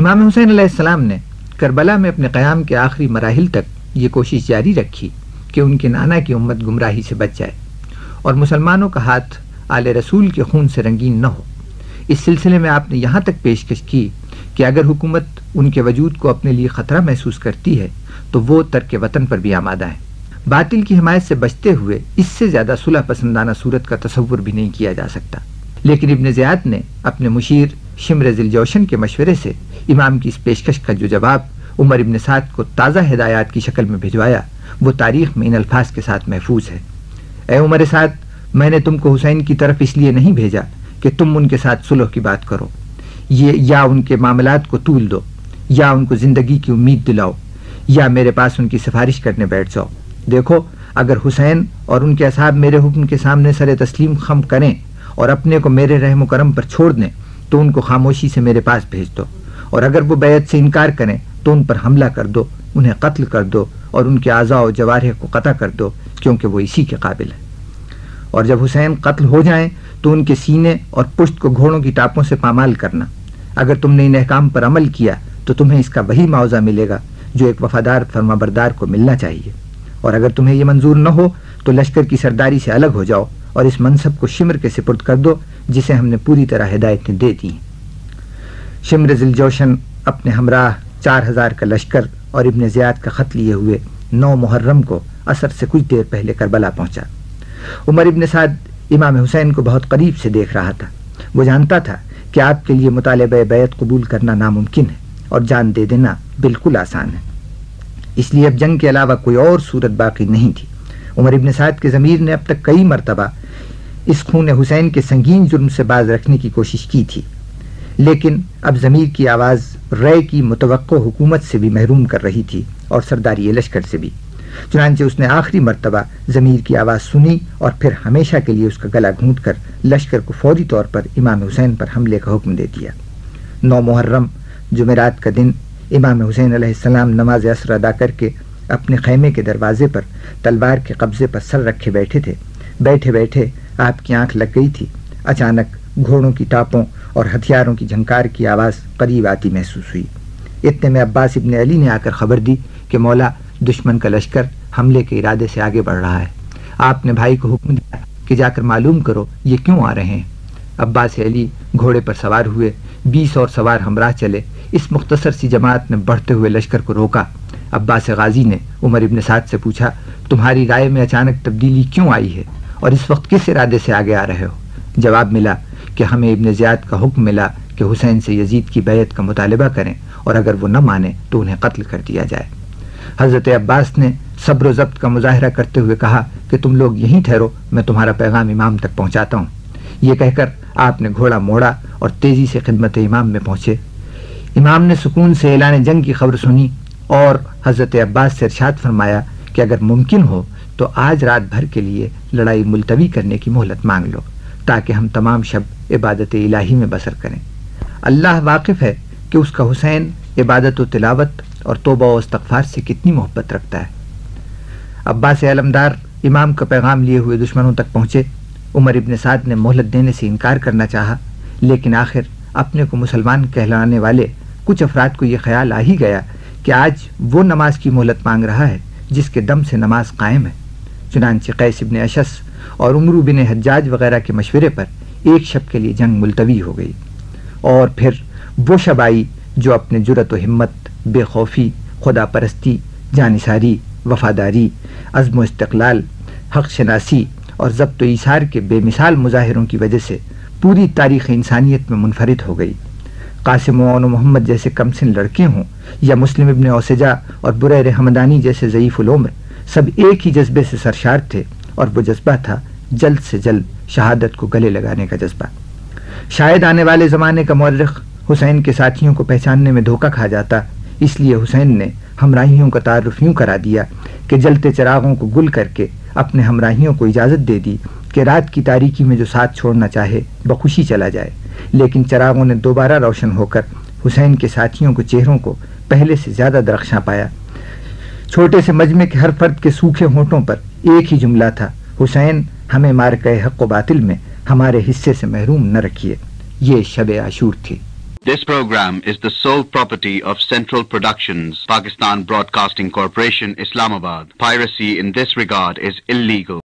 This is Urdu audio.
امام حسین علیہ السلام نے کربلا میں اپنے قیام کے آخری مراحل تک یہ کوشش جاری رکھی کہ ان کے نانا کی امت گمراہی سے بچ جائے اور مسلمانوں کا ہاتھ آل رسول کے خون سے رنگین نہ ہو۔ اس سلسلے میں آپ نے یہاں تک پیشکش کی کہ اگر حکومت ان کے وجود کو اپنے لیے خطرہ محسوس کرتی ہے تو وہ ترک وطن پر بھی آمادہ ہیں۔ باطل کی حمایت سے بچتے ہوئے اس سے زیادہ صلح پسندانہ صورت کا تصور بھی نہیں کیا جا سکتا، لیکن ابن زیاد نے اپنے مشیر شمر ذی الجوشن کے مشورے سے امام کی اس پیشکش کا جو جواب عمر ابن سعد کو تازہ ہدایات کی شکل میں بھجوایا وہ تاریخ میں ان الفاظ کے ساتھ محفوظ ہے: اے عمر سعد، میں نے تم کو حسین کی طرف اس لیے نہیں بھیجا کہ تم ان کے ساتھ صلح کی بات کرو، یہ یا ان کے معاملات کو طول دو، یا ان کو زندگی کی امید دلاؤ، یا میرے پاس ان کی سفارش کرنے بیٹھ جاؤ۔ دیکھو، اگر حسین اور ان کے اصحاب میرے حکم کے سامنے سر تسلیم خم کریں اور اپنے کو میرے رحم و کرم پر چھوڑ دیں تو ان کو خاموشی سے میرے پاس بھیج دو، اور اگر وہ بیعت سے انکار کریں تو ان پر حملہ کر دو، انہیں قتل کر دو اور ان کے اعضاء و جوارح کو قطع کر دو، کیونکہ وہ اسی کے قابل ہے۔ اور جب حسین قتل ہو جائیں تو ان کے سینے اور پشت کو گھوڑوں کی ٹاپوں سے پامال کرنا۔ اگر تم نے ان احکام پر عمل کیا تو تمہیں اس کا وہی معاوضہ ملے گا جو ایک وفادار فرمانبردار کو ملنا چاہیے، اور اگر تمہیں یہ منظور نہ ہو تو لشکر کی سرداری سے الگ ہو جاؤ اور اس منصب کو شمر کے سپرد کر دو جسے ہم نے پوری طرح ہدایتیں دے دی۔ شمر ذی الجوشن اپنے ہمراہ 4000 کا لشکر اور ابن زیاد کا خط لیے ہوئے 9 محرم کو عصر سے کچھ دیر پہلے کربلا پہنچا۔ عمر ابن سعد امام حسین کو بہت قریب سے دیکھ رہا تھا۔ وہ جانتا تھا کہ آپ کے لیے مطالبہ بیعت قبول کرنا ناممکن ہے اور جان دے دینا بالکل آسان ہے، اس لیے اب جنگ کے علاوہ کوئی اور صورت باقی نہیں تھی۔ عمر ابن سعد کے ضمیر نے اب تک کئی مرتبہ اس خون حسین کے سنگین جرم سے باز رکھنے کی کوشش کی تھی، لیکن اب ضمیر کی آواز رائے کی متوقع حکومت سے بھی محروم کر رہی تھی اور سرداری لشکر سے بھی۔ چنانچہ اس نے آخری مرتبہ ضمیر کی آواز سنی اور پھر ہمیشہ کے لیے اس کا گلا گھونٹ کر لشکر کو فوری طور پر امام حسین پر حملے کا حکم دے دیا۔ 9 محرم جمعرات کا دن امام حسین علیہ السلام نماز عصر ادا کر کے اپنے خیمے کے دروازے پر تلوار کے قبضے پر سر رکھے بیٹھے تھے۔ بیٹھے بیٹھے آپ کی آنکھ لگ گئی تھی۔ اچانک گھوڑوں کی ٹاپوں اور ہتھیاروں کی جھنکار کی آواز قریب آتی محسوس ہوئی۔ اتنے میں عباس ابن علی نے آ کر خبر دی کہ مولا، دشمن کا لشکر حملے کے ارادے سے آگے بڑھ رہا ہے۔ آپ نے بھائی کو حکم دیا کہ جا کر معلوم کرو یہ کیوں آ رہے ہیں۔ عباس علی گھوڑے پر سوار ہوئے، 20 اور سوار ہمراہ چلے۔ اس مختصر سی جماعت نے بڑھتے ہوئے لشکر کو روکا۔ عباس غازی نے عمر ابن سعد سے پوچھا، تمہاری رائے میں اچانک تبدیلی کیوں آئی ہے اور اس وقت کس ارادے سے آگے آ رہے ہو؟ جواب ملا کہ ہمیں ابن زیاد کا حکم ملا کہ حسین سے یزید کی بیعت کا مطالبہ کریں اور اگر وہ نہ مانے تو انہیں قتل کر دیا جائے۔ حضرت عباس نے صبر و ضبط کا مظاہرہ کرتے ہوئے کہا کہ تم لوگ یہیں ٹھہرو، میں تمہارا پیغام امام تک پہنچاتا ہوں۔ یہ کہہ کر آپ نے گھوڑا موڑا اور تیزی سے خدمت امام میں پہنچے۔ امام نے سکون سے اعلان جنگ کی خبر سنی اور حضرت عباس سے ارشاد فرمایا کہ اگر ممکن ہو تو آج رات بھر کے لیے لڑائی ملتوی کرنے کی مہلت مانگ لو تاکہ ہم تمام شب عبادت الہی میں بسر کریں۔ اللہ واقف ہے کہ اس کا حسین عبادت و تلاوت اور توبہ و استغفار سے کتنی محبت رکھتا ہے۔ عباس علمدار امام کا پیغام لیے ہوئے دشمنوں تک پہنچے۔ عمر ابن سعد نے مہلت دینے سے انکار کرنا چاہا، لیکن آخر اپنے کو مسلمان کہلانے والے کچھ افراد کو یہ خیال آ ہی گیا کہ آج وہ نماز کی مہلت مانگ رہا ہے جس کے دم سے نماز قائم ہے۔ چنانچہ قیس ابن اشس اور عمرو بن حجاج وغیرہ کے مشورے پر ایک شب کے لیے جنگ ملتوی ہو گئی، اور پھر وہ شب آئی جو اپنے جرأت و ہمت، بے خوفی، خدا پرستی، جانثاری، وفاداری، عزم و استقلال، حق شناسی اور ضبط و ایثار کے بے مثال مظاہروں کی وجہ سے پوری تاریخ انسانیت میں منفرد ہو گئی۔ قاسم و محمد جیسے کمسن لڑکے ہوں یا مسلم ابن اوسجا اور بریر حمدانی جیسے ضعیف العمر، سب ایک ہی جذبے سے سرشار تھے، اور وہ جذبہ تھا جلد سے جلد شہادت کو گلے لگانے کا جذبہ۔ شاید آنے والے زمانے کا مورخ حسین کے ساتھیوں کو پہچاننے میں دھوکہ کھا جاتا، اس لیے حسین نے ہمراہیوں کا تعارف یوں کرا دیا کہ جلتے چراغوں کو گل کر کے اپنے ہمراہیوں کو اجازت دے دی کہ رات کی تاریکی میں جو ساتھ چھوڑنا چاہے بخوشی چلا جائے، لیکن چراغوں نے دوبارہ روشن ہو کر حسین کے ساتھیوں کو چہروں کو پہلے سے زیادہ درخشاں پایا۔ چھوٹے سے مجمع کے ہر فرد کے سوکھے ہونٹوں پر ایک ہی جملہ تھا، حسین ہمیں مارکہ حق و باطل میں ہمارے حصے سے محروم نہ رکھیے۔ یہ شب عاشور تھی۔ This program is the sole property of Central Productions, Pakistan Broadcasting Corporation, Islamabad. Piracy in this regard is illegal.